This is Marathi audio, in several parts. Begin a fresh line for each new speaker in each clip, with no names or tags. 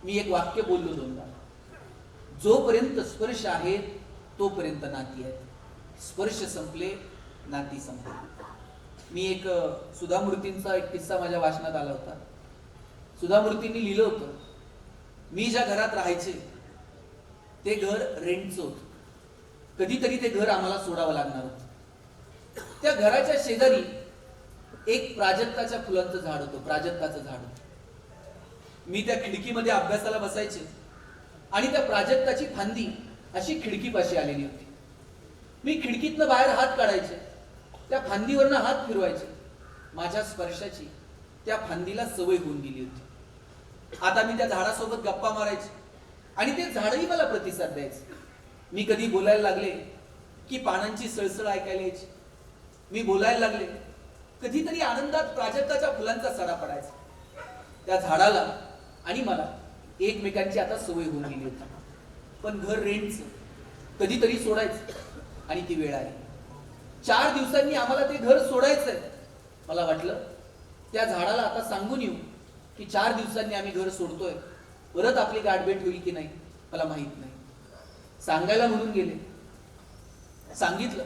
मी एक वाक्य बोललो दोनदा, जोपर्यंत स्पर्श आहे तोपर्यंत नाती आहेत, स्पर्श संपले नाती संपले. मी एक सुधामूर्तींचा एक किस्सा माझ्या वाचनात आला होता. सुधामूर्तींनी लिहिलं होतं, मी ज्या घरात राहायचे ते घर रेंटचं होतं. कधीतरी ते घर आम्हाला सोडावं लागणार होतं. त्या घराच्या शेजारी एक प्राजक्ताच्या फुलांचं झाड होतं, प्राजक्ताचं झाड होतं. मी त्या खिडकीमध्ये अभ्यासाला बसायचे आणि त्या प्राजक्ताची फांदी अशी खिडकीपाशी आलेली होती. मी खिडकीतनं बाहेर हात काढायचे, त्या फांदीवरनं हात फिरवायचे. माझ्या स्पर्शाची त्या फांदीला सवय होऊन गेली होती. आता मी त्या झाडासोबत गप्पा मारायचे आणि ते झाडही मला प्रतिसाद द्यायचे. मी कधी बोलायला लागले की पानांची सळसळ ऐकायला यायची. मी बोलायला लागले कधीतरी आनंदात प्राजक्ताच्या फुलांचा सडा पडायचा. त्या झाडाला आणि मला एकमेकांची आता सवय होऊन गेली होती. पण घर रेंटचं, कधीतरी सोडायचं आणि ती वेळ आली. 4 दिवसांनी आम्हाला ते घर सोडायचंय. मला वाटलं त्या झाडाला आता सांगून येऊ की 4 दिवसांनी आम्ही घर सोडतोय, परत आपली गाठभेट होईल की नाही मला माहित नाही. सांगायला म्हणून गेले, सांगितलं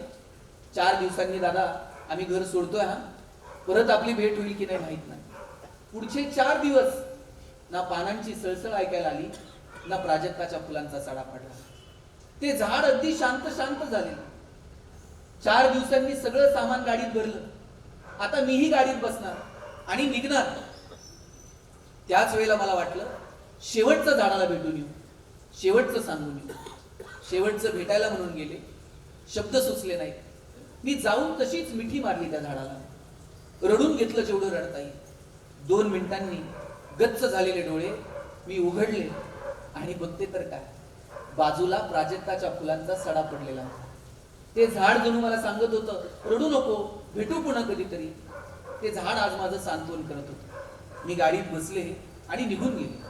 4 दिवसांनी दादा आम्ही घर सोडतोय, हा परत आपली भेट होईल की नाही माहित नाही. पुढचे 4 दिवस ना पानांची सळसळ ऐकायला आली, ना प्राजक्ताच्या फुलांचा सडा पडला. ते झाड अगदी शांत शांत झाले. 4 दिवसांनी सगळं सामान गाडीत भरलं. आता मीही गाडीत बसणार आणि निघणार. त्याच वेळेला मला वाटलं शेवटचं झाडाला भेटून येऊ, शेवटचं सांगून येऊ. शेवटचं भेटायला म्हणून गेले, शब्द सुचले नाही. मी जाऊन तशीच मिठी मारली त्या झाडाला, रडून घेतलं जेवढं रडता येईल. 2 मिनिटांनी गच्च झालेले डोळे मी उघडले आणि बघते तर काय, बाजूला प्राजक्ताच्या फुलांचा सडा पडलेला होता. ते झाड जणू मला सांगत होतं, रडू नको, भेटू पुन्हा कधीतरी. ते झाड आज माझं सांत्वन करत होतं. मी गाडीत बसले आणि निघून गेले.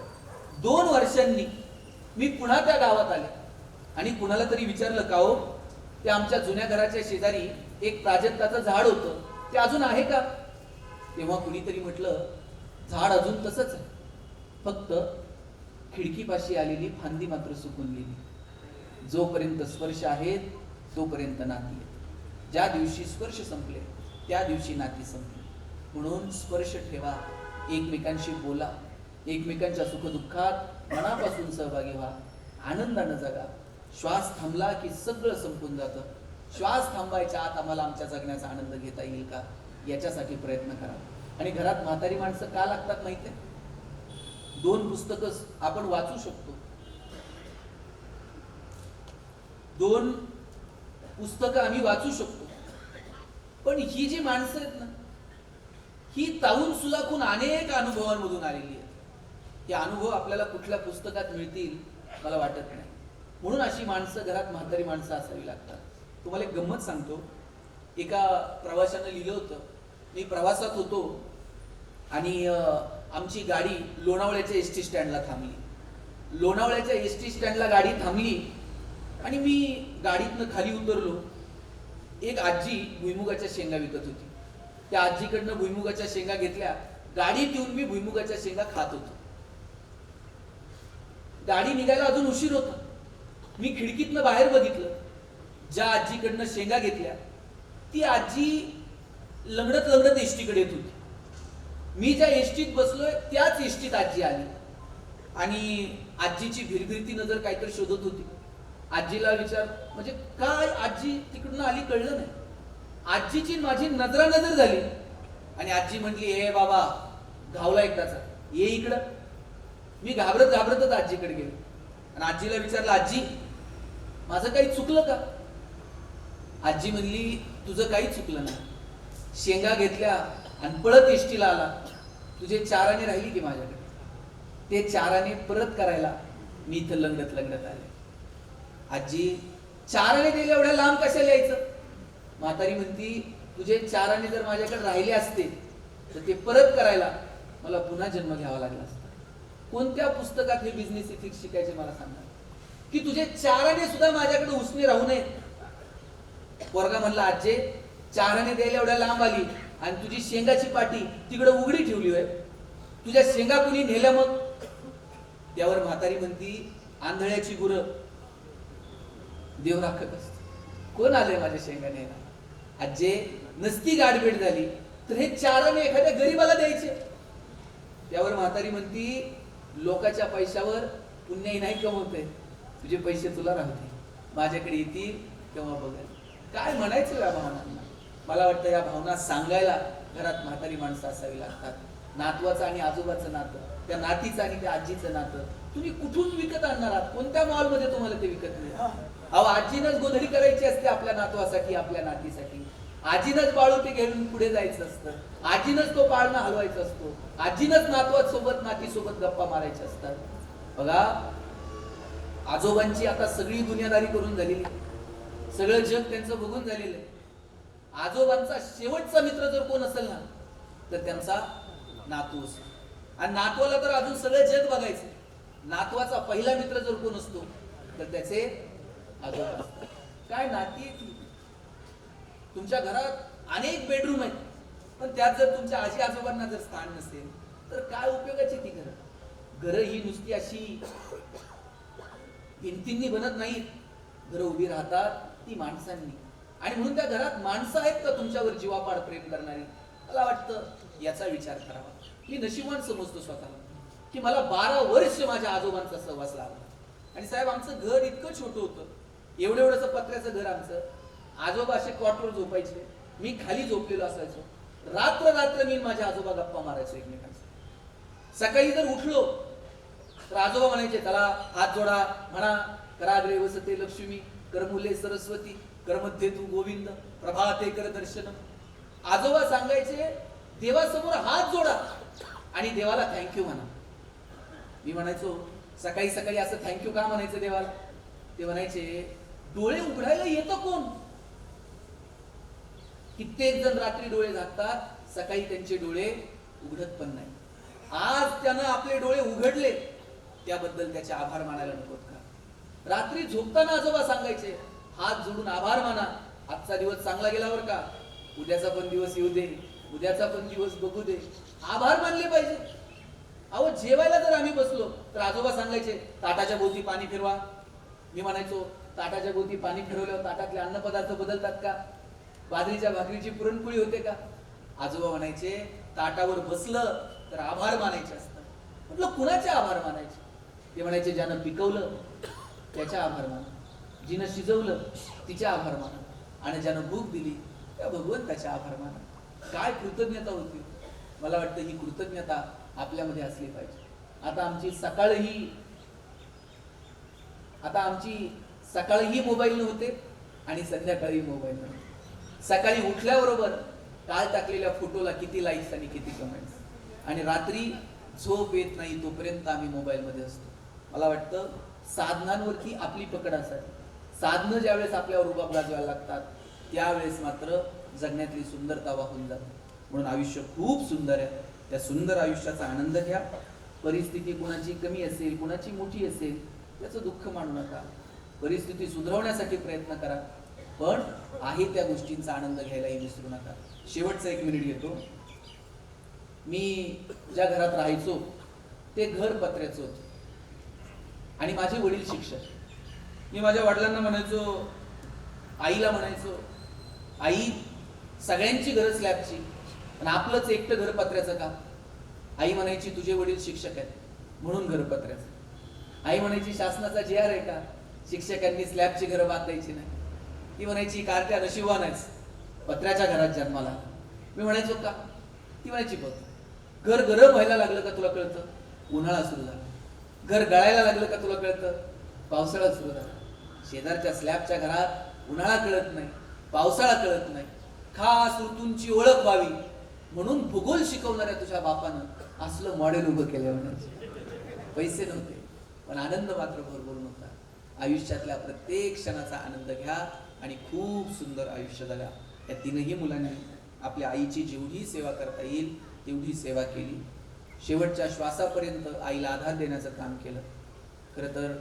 2 वर्षांनी मी पुन्हा त्या गावात आले आणि कुणाला तरी विचारलं, का हो ते आमच्या जुन्या घराच्या शेजारी एक प्राजक्ताचं झाड होतं, ते अजून आहे का? तेव्हा कुणीतरी म्हटलं, झाड अजून तसंच आहे, फक्त खिडकीपाशी आलेली फांदी मात्र सुकून गेली. जोपर्यंत स्पर्श आहेत तोपर्यंत नाती आहेत. ज्या दिवशी स्पर्श संपले त्या दिवशी नाती संपली. म्हणून स्पर्श ठेवा, एकमेकांशी बोला, एकमेकांच्या सुखदुःखात मनापासून सहभागी व्हा, आनंदानं जगा. श्वास थांबला की सगळं संपून जातं. श्वास थांबायच्या आत आम्हाला आमच्या जगण्याचा आनंद घेता येईल का, याच्यासाठी प्रयत्न करा. आणि घरात म्हातारी माणसं का लागतात माहिती आहे? 2 पुस्तकं आपण वाचू शकतो, 2 पुस्तकं आम्ही वाचू शकतो. पण ही जी माणसं आहेत ना, ही तावून सुलाखून अनेक अनुभवांमधून आलेली आहेत. हे अनुभव आपल्याला कुठल्या पुस्तकात मिळतील मला वाटत नाही. म्हणून अशी माणसं घरात म्हातारी माणसं असावी लागतात. तुम्हाला एक गंमत सांगतो. एका प्रवाशानं लिहिलं होतं, मी प्रवासात होतो आणि आमची गाडी लोणावळ्याच्या एसटी स्टँडला थांबली. लोणावळ्याच्या एसटी स्टँडला गाडी थांबली आणि मी गाडीतनं खाली उतरलो. एक आजी भुईमुगाच्या शेंगा विकत होती. त्या आजीकडनं भुईमुगाच्या शेंगा घेतल्या. गाडीत येऊन मी भुईमुगाच्या शेंगा खात होतो. गाडी निघायला अजून उशीर होता. मी खिडकीतनं बाहेर बघितलं, ज्या आजीकडनं शेंगा घेतल्या ती आजी लंगडत लंगडत एसटीकडे येत होती. मी ज्या एसटीत बसलोय त्याच एसटीत आजी आली आणि आजीची भिरभिरती नजर काहीतरी शोधत होती. आजीला विचार, म्हणजे काय आजी तिकडून आली कळलं नाही. आजीची माझी नजरानजर झाली आणि आजी म्हटली, हे बाबा घावला एकदाचा, ये इकडं. मी घाबरत घाबरतच आजीकडे गेलो आणि आजीला विचारलं, आजी माझं काही चुकलं का? आजी म्हणली, तुझं काही चुकलं नाही. शेंगा घेतल्या आणि पळत एसटीला आला. तुझे 4 आणे राहिली की माझ्याकडे, ते 4 आणे परत करायला मी इथं लंगडत लंगडत आले. आजी 4 आणे दिले एवढ्या लांब कशाला यायचं? म्हातारी म्हणती, तुझे 4 आणे जर माझ्याकडे राहिले असते तर ते परत करायला मला पुन्हा जन्म घ्यावा लागला असता. कोणत्या पुस्तकात हे बिझनेस इथिक्स शिकायचे मला सांगा, की तुझे 4 आणे सुद्धा माझ्याकडे उसने राहू नयेत. पोरगा म्हणला, आजे 4 आणे द्यायला एवढ्या लांब आली आणि तुझी शेंगाची पाटी तिकडे उघडी ठेवली होय, तुझ्या शेंगा कुणी नेल्या? मग त्यावर म्हातारी म्हणती, आंधळ्याची गुरं देव राखत असते. कोण आले माझ्या शेंगाण्याला? आजे नसती गाठभेट झाली तर हे चारण एखाद्या गरीबाला द्यायचे. त्यावर म्हातारी म्हणती, लोकांच्या पैशावर पुण्यही नाही कमवते, तुझे पैसे तुला राहते, माझ्याकडे येतील तेव्हा बघेल. काय म्हणायचं या भावनांना? मला वाटतं या भावना सांगायला घरात म्हातारी माणसं असावी लागतात. नातवाचं आणि आजोबाचं नातं, त्या नातीचं आणि त्या आजीचं नातं तुम्ही कुठून विकत आणणार आहात? कोणत्या मॉलमध्ये तुम्हाला ते विकत मिळेल? अहो, आजीनच गोधडी करायची असते आपल्या नातवासाठी, आपल्या नातीसाठी. आजीनच बाळोटी घेऊन पुढे जायचं असतं, आजीनच तो पाळणा हलवायचा असतो, आजीनच नातवासोबत नातीसोबत गप्पा मारायच्या असतात. बघा, आजोबांची आता सगळी दुनियादारी करून झालेली, सगळं जग त्यांचं बघून झालेलं आहे. आजोबांचा शेवटचा मित्र जर कोण असेल ना तर त्यांचा नातू असतो. आणि नातवाला तर अजून सगळं जग बघायचं. नातवाचा पहिला मित्र जर कोण असतो तर त्याचे आजोबा असतात. काय नाती आहे ती? तुमच्या घरात अनेक बेडरूम आहेत, पण त्यात जर तुमच्या आजी आजोबांना जर स्थान नसेल तर काय उपयोगाची ती घरं? घरं ही नुसती अशी भिंतींनी बनत नाहीत, घरं उभी राहतात ती माणसांनी. आणि म्हणून त्या घरात माणसं आहेत का तुमच्यावर जीवापाड प्रेम करणारी? मला वाटतं याचा विचार करावा. मी नशिबान समजतो स्वतःला की मला 12 वर्ष माझ्या आजोबांचा सहवास लाभला. आणि साहेब, आमचं घर इतकं छोटं होतं, एवढं पत्र्याचं घर आमचं. आजोबा असे कॉटवर झोपायचे, मी खाली झोपलेलो असायचो. रात्र मी माझ्या आजोबा गप्पा मारायचो एकमेकांचा. सकाळी जर उठलो तर आजोबा म्हणायचे, चला हात जोडा, म्हणा कराग्रे वसते लक्ष्मी, करमुले सरस्वती, करमध्ये तू गोविंद, प्रभाते कर दर्शन. आजोबा सांगायचे, देवासमोर हात जोडा आणि देवाला थँक्यू म्हणा. मी म्हणायचो, सकाळी सकाळी असं थँक्यू का म्हणायचं देवाला? ते म्हणायचे, डोळे उघडायला येतं कोण? कित्येक जण रात्री डोळे झाकतात, सकाळी त्यांचे डोळे उघडत पण नाही. आज त्यानं आपले डोळे उघडले, त्याबद्दल त्याचे आभार मानायला नको का? रात्री झोपताना आजोबा सांगायचे, हात जोडून आभार माना, आजचा दिवस चांगला गेला बरं का, उद्याचा पण दिवस येऊ दे, उद्याचा पण दिवस बघू दे. आभार मानले पाहिजे. अहो, जेवायला जर आम्ही बसलो तर आजोबा सांगायचे, ताटाच्या भोवती पाणी फिरवा. मी म्हणायचो, ताटाच्या भोवती पाणी फिरवल्यावर ताटातले अन्नपदार्थ बदलतात का? बाजरीच्या भाकरीची पुरणपोळी होते का? आजोबा म्हणायचे, ताटावर बसलं तर आभार मानायचे असतात. म्हटलं, कुणाचे आभार मानायचे? ते म्हणायचे, ज्यानं पिकवलं त्याच्या आभार माना, जिनं शिजवलं तिच्या आभार माना, आणि ज्यानं भूक दिली त्या भगवंताच्या आभार माना. काय कृतज्ञता होती? मला वाटतं ही कृतज्ञता आपल्यामध्ये असली पाहिजे. आता आमची सकाळीही मोबाईल नव्हते आणि संध्याकाळी मोबाईल नव्हते. सकाळी उठल्याबरोबर काल टाकलेल्या फोटोला किती लाईक्स आणि किती कमेंट्स, आणि रात्री झोप येत नाही तोपर्यंत आम्ही मोबाईलमध्ये असतो. मला वाटतं साधनांवरती आपली पकड असावी. साधनं ज्यावेळेस आपल्यावर रुबाब गाजवायला लागतात त्यावेळेस मात्र जगण्यातली सुंदरता वाहून जाते. म्हणून आयुष्य खूप सुंदर आहे. त्या सुंदर आयुष्याचा आनंद घ्या. परिस्थिती कुणाची कमी असेल, कुणाची मोठी असेल, त्याचं दुःख मानू नका. परिस्थिती सुधारवण्यासाठी प्रयत्न करा, पण आहे त्या गोष्टींचा आनंद घ्यायलाही विसरू नका. शेवटचा 1 मिनिट घेतो. मी ज्या घरात राहायचो ते घर पत्र्याचं होतं आणि माझे वडील शिक्षक. मी माझ्या वडिलांना म्हणायचो, आईला म्हणायचो, आई, सगळ्यांची घर स्लॅबची आणि आपलंच एकटं घर पत्र्याचं का? आई म्हणायची, तुझे वडील शिक्षक आहेत म्हणून घर पत्र्याचं. आई म्हणायची, शासनाचा JR आहे का, शिक्षकांनी स्लॅबची घरं बांधायची नाही. ती म्हणायची, कारत्या नशिबवान आहेस, पत्र्याच्या घरात जन्माला. मी म्हणायचो, का? ती म्हणायची, बघ, घर गरम व्हायला लागलं का तुला कळतं? उन्हाळा सुरू झाला. घर गळायला लागलं का तुला कळतं? पावसाळा सुरू झाला. शेजारच्या स्लॅबच्या घरात उन्हाळा कळत नाही, पावसाळा कळत नाही. खास ऋतूंची ओळख व्हावी म्हणून भूगोल शिकवणाऱ्या तुझ्या बापानं असलं मॉडेल उभं केलं. म्हणायचे पैसे नव्हते पण आनंद मात्र भरभरून होता. आयुष्यातल्या प्रत्येक क्षणाचा आनंद घ्या आणि खूप सुंदर आयुष्य जगा. या 3ही मुलांनी आपल्या आईची जेवढी सेवा करता येईल तेवढी सेवा केली. शेवटच्या श्वासापर्यंत आईला आधार देण्याचं काम केलं. खरं तर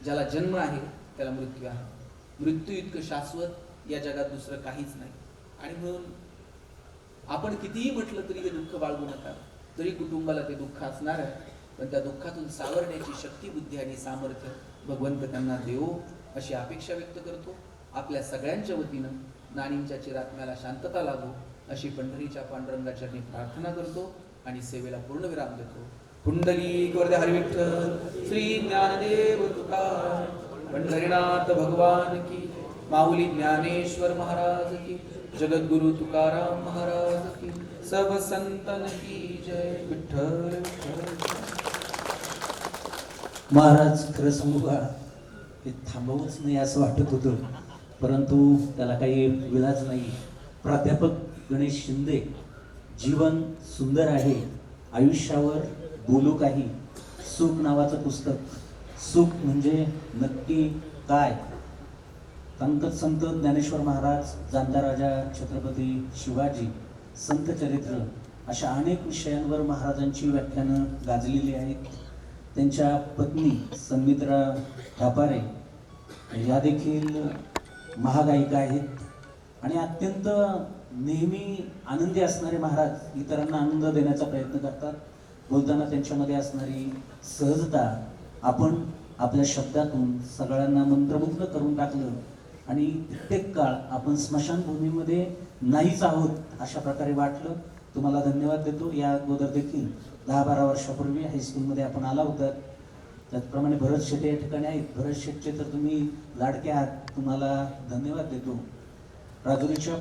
ज्याला जन्म आहे त्याला मृत्यू आहे. मृत्यू इतकं शाश्वत या जगात दुसरं काहीच नाही. आणि म्हणून आपण कितीही म्हटलं तरी हे दुःख बाळगू नका. तरी कुटुंबाला ते दुःख असणार आहे, पण त्या दुःखातून सावरण्याची शक्ती, बुद्धी आणि सामर्थ्य भगवंत त्यांना देवो अशी अपेक्षा व्यक्त करतो. आपल्या सगळ्यांच्या वतीनं नानींच्या चिरात्म्याला शांतता लाभो अशी पंढरीच्या पांडुरंगाच्या मी प्रार्थना करतो आणि सेवेला पूर्णविराम देतो. पुंडलिक वरदे हरी विठ्ठल, श्री ज्ञानदेव तुकाराम, पंढरीनाथ भगवान की, माऊली ज्ञानेश्वर महाराज की, जगद्गुरु तुकाराम महाराज की, सब संतन की जय. विठ्ठल विठ्ठल.
महाराज खरं सांगू का, हे थांबवूच नाही असं वाटत होतं, परंतु त्याला काही विलाज नाही. प्राध्यापक गणेश शिंदे, जीवन सुंदर आहे, आयुष्यावर बोलू काही, सुख नावाचं पुस्तक. सुख म्हणजे नक्की काय? संत ज्ञानेश्वर महाराज, जाणता राजा छत्रपती शिवाजी, संत चरित्र अशा अनेक विषयांवर महाराजांची व्याख्यानं गाजलेली आहेत. त्यांच्या पत्नी संमित्रा ठापारे या देखील महागायिका आहेत आणि अत्यंत नेहमी आनंदी असणारे महाराज इतरांना आनंद देण्याचा प्रयत्न करतात. बोलताना त्यांच्यामध्ये असणारी सहजता आपण आपल्या शब्दातून सगळ्यांना मंत्रमुग्ध करून टाकलं आणि कित्येक काळ आपण स्मशानभूमीमध्ये नाहीच आहोत अशा प्रकारे वाटलं. तुम्हाला धन्यवाद देतो. या अगोदर देखील 10-12 वर्षापूर्वी हायस्कूलमध्ये आपण आला होता. त्याचप्रमाणे भरत शेट्टे या ठिकाणी आहेत. भरत शेट्टे तर तुम्ही लाडके आहात, तुम्हाला धन्यवाद देतो. राजुरीच्या